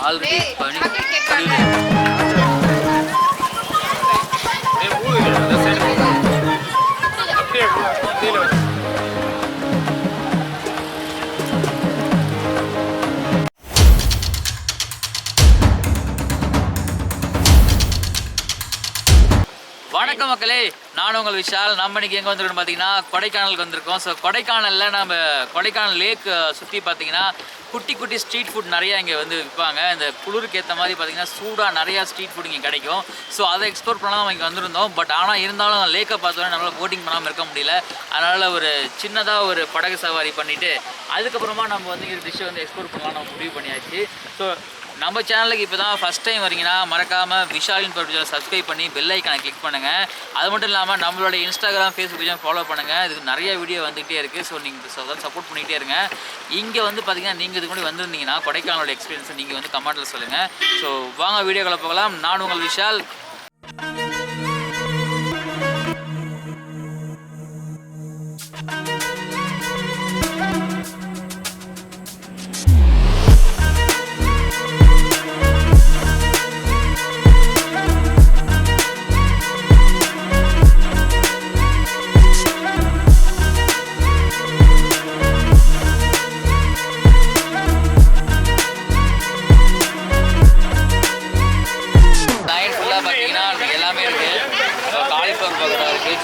Already பனி வணக்கம் மக்களே, நான் உங்கள் விஷால். நம்ம இன்னைக்கு எங்கே வந்திருக்கோம் பார்த்தீங்கன்னா கொடைக்கானலுக்கு வந்திருக்கோம். ஸோ கொடைக்கானலில் நம்ம கொடைக்கானல் லேக் சுற்றி பார்த்தீங்கன்னா குட்டி குட்டி ஸ்ட்ரீட் ஃபுட் நிறையா இங்கே வந்து விற்பாங்க. இந்த குளிருக்கு ஏற்ற மாதிரி பார்த்தீங்கன்னா சூடாக நிறையா ஸ்ட்ரீட் ஃபுட் இங்கே கிடைக்கும். ஸோ அதை எக்ஸ்ப்ளோர் பண்ணலாம் நம்ம இங்கே வந்திருந்தோம். பட் ஆனால் இருந்தாலும் லேக்கை பார்த்தோன்னே நம்மளால் போட்டிங் பண்ணாமல் இருக்க முடியல. அதனால் ஒரு சின்னதாக ஒரு படகு சவாரி பண்ணிவிட்டு அதுக்கப்புறமா நம்ம வந்து இந்த டிஷ்ஷை வந்து எக்ஸ்ப்ளோர் பண்ணலாம் நம்ம முடிவு பண்ணியாச்சு. ஸோ நம்ம சேனலுக்கு இப்போ தான் ஃபஸ்ட் டைம் வரீங்கன்னா மறக்காமல் விஷாலின் ப்ரொடியூசரை சப்ஸ்கிரைப் பண்ணி பெல் ஐக்கானை கிளிக் பண்ணுங்கள். அது மட்டும் இல்லாமல் நம்மளோட இன்ஸ்டாகிராம், ஃபேஸ்புக் பேஜ் ஃபாலோ பண்ணுங்கள். இதுக்கு நிறைய வீடியோ வந்துகிட்டே இருக்குது. ஸோ நீங்கள் சப்போர்ட் பண்ணிகிட்டே இருங்க. இங்கே வந்து பார்த்தீங்கன்னா நீங்கள் இதுக்கு முன்னாடி வந்திருந்தீங்கன்னா கொடைக்கானலோட எக்ஸ்பீரியன்ஸை நீங்கள் வந்து கமெண்ட்டில் சொல்லுங்கள். ஸோ வாங்க வீடியோக்களை போகலாம். நான் உங்கள் விஷால்.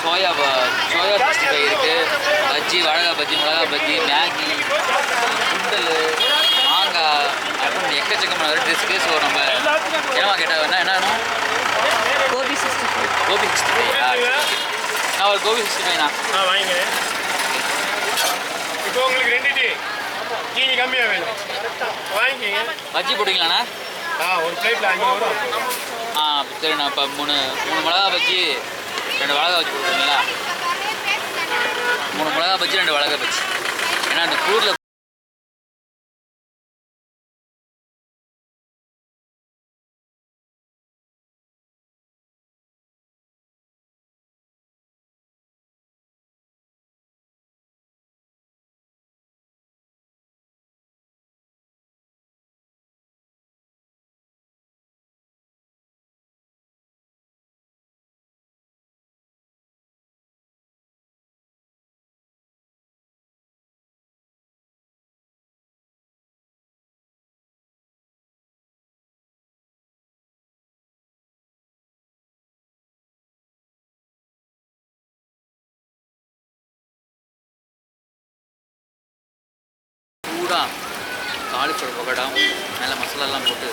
சோயா 65 இருக்குது, பஜ்ஜி, மிளகா பஜ்ஜி, மேகி, சுண்டல், மாங்காய் அப்படின்னு எக்கச்சக்கமான வெரைட்டிஸ்க்கு. ஸோ நம்ம என்னவா கேட்டால் என்ன கோபி 65 நான் ஒரு கோபி 65 வாங்கிக்கிறேன். இப்போ உங்களுக்கு 2 டீ சீனி கம்மியாக வேணும், வாங்கிக்கிங்க. பஜ்ஜி போட்டிங்களாண்ணா? ஒரு பிளேட்டில் 5 வரும். சரிண்ணா. இப்போ 3 மிளகா பஜ்ஜி, 2 மிளகா பஜ்ஜி போட்டுருங்களா? 3 மிளகா பஜ்ஜி, 2 மிளகா பஜ்ஜி. ஏன்னா அந்த கூரில் சூடாக காலிஃப்ளவர் பக்கோடா மேலே மசாலாலாம் போட்டு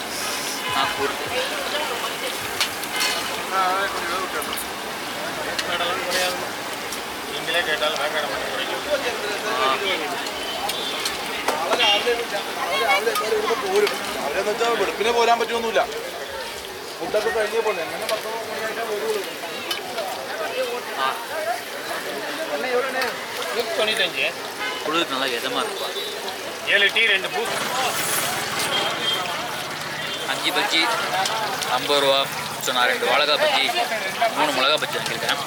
நாக்கூர். நீங்களே கேட்டாலும் വെളുപ്പിനെ പോരാൻ പറ്റുമൊന്നുമില്ല. ഫുഡൊക്കെ കഴിഞ്ഞേ പോലെ എങ്ങനെ 10 മണിയായിട്ടാണ് വരുള്ളൂ. 95 குளிருக்கு நல்லா இதமாக இருக்கும். 7 டீ 2 பூஸ்ட். 5 பஜ்ஜி 50 ரூபா. ஸோ நான் 2 மிளகா பஜ்ஜி, 3 மிளகா பஜ்ஜி வாங்கியிருக்கேன்.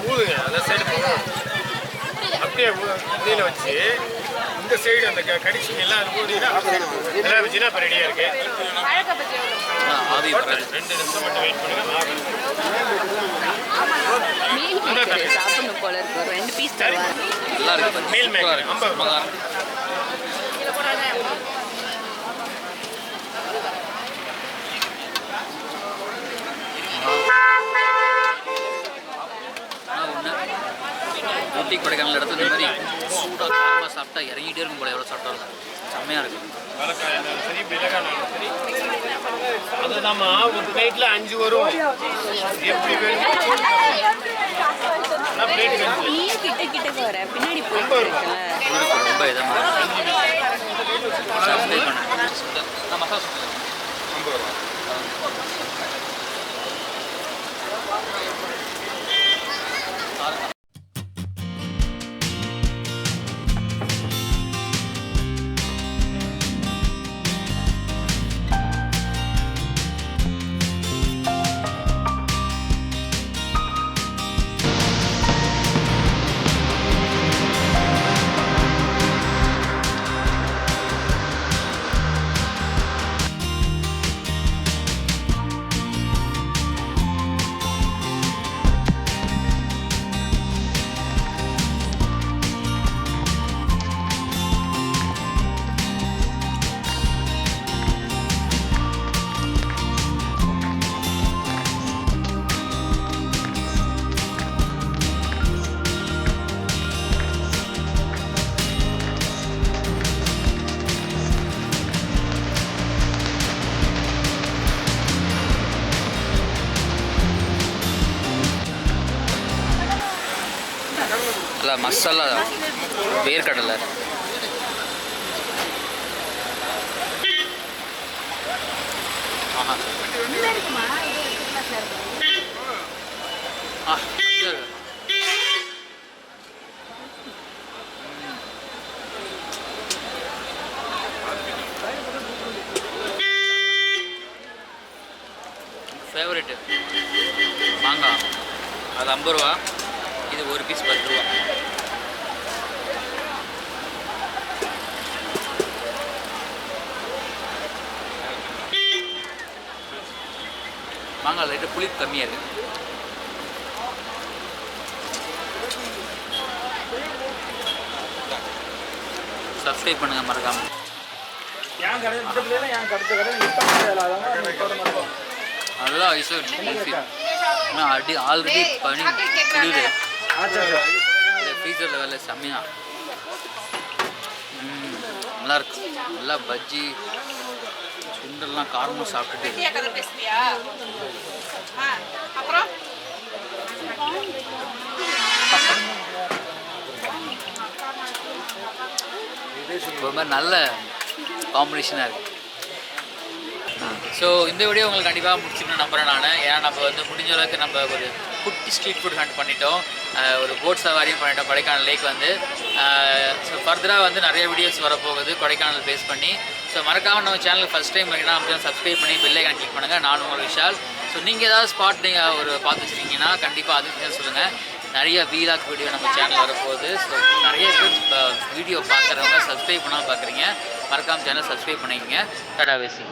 ஊதுங்க அந்த சைடு அப்படியே இதில் வச்சு இந்த சைடு அந்த கடிச்சிங்கெல்லாம் அது ஊதினா எல்லாம் வச்சுன்னா இப்போ ரெடியாக இருக்கு. ஆவி 2 நிமிஷம் மட்டும் வெயிட் பண்ணுங்க. சாப்பிடணும் போல இருக்கு. 2 பீஸ் நல்லா இருக்கு. மீல் மேக்கர் 50 ரூபா. ஊட்டி கொடைக்கானல் இடத்துல இந்த மாதிரி சூடாக காரமாக சாப்பிட்டா இறங்கிட்டே இருக்கும் போல. எவ்வளோ சாப்பிட்டா இருக்கும், செம்மையாக இருக்கும். சரி மிளகானாலும் சரி. அது நம்ம ஒரு பிளேட்டில் 5 வரும். எப்படி வேணும் கிட்ட வர பின்னாடி போயிட்டு ரொம்ப இதமாக சப்ஸ்கிரைப் பண்ணேன். நான் மசாலா 50 ரூபா. இல்லை மசாலா வேர்க்கடலை. ஆஹா ஆ ஃபேவரெட்டு மாங்காய். அது 50 ரூபா, இது ஒரு பீஸ் 10 ரூபா. மாங்காய் லைட்டு புளிப்பு கம்மியாக இருக்குது. சப்ஸ்கிரைப் பண்ணுங்கள் மறக்காமல். நல்லா ஐஸாக ஆல்ரெடி பனி குளிர் ஃப்ரீசரில் வேலை செம்மையா நல்லாயிருக்கு. நல்லா பஜ்ஜி சுண்டெல்லாம் காரமும் சாப்பிட்டுட்டு ஒரு மாதிரி நல்ல காம்பினேஷனாக இருக்குது. ஸோ இந்த வீடியோ உங்களுக்கு கண்டிப்பாக முடிச்சுக்கணும்னு நம்புகிறேன் நான். ஏன்னா நம்ம வந்து முடிஞ்ச அளவுக்கு நம்ம ஒரு குட்டி ஸ்ட்ரீட் ஃபுட் ஹண்ட் பண்ணிட்டோம், ஒரு போட் சவாரியும் பண்ணிட்டோம் கொடைக்கானல் லேக் வந்து. ஸோ ஃபர்தராக வந்து நிறைய வீடியோஸ் வரப்போகுது கொடைக்கானல் பேஸ் பண்ணி. ஸோ மறக்காமல் நம்ம சேனல் ஃபஸ்ட் டைம் அப்படின்னா நம்ம சப்ஸ்கிரைப் பண்ணி பெல் ஐகான் கிளிக் பண்ணுங்கள். நான் உங்கள் விஷால். ஸோ நீங்கள் ஏதாவது ஸ்பாட் நீங்கள் ஒரு பார்த்து வச்சுருக்கீங்கன்னா கண்டிப்பாக அதுக்கு சொல்லுங்கள். நிறைய வீலாக் வீடியோ நம்ம சேனல் வரப்போகுது. ஸோ நிறைய பேர் வீடியோ பார்க்குறவங்க சப்ஸ்கிரைப் பண்ணாமல் பார்க்குறீங்க, மறக்காமல் சேனல் சப்ஸ்கிரைப் பண்ணிக்கங்க. டாடா பேசி.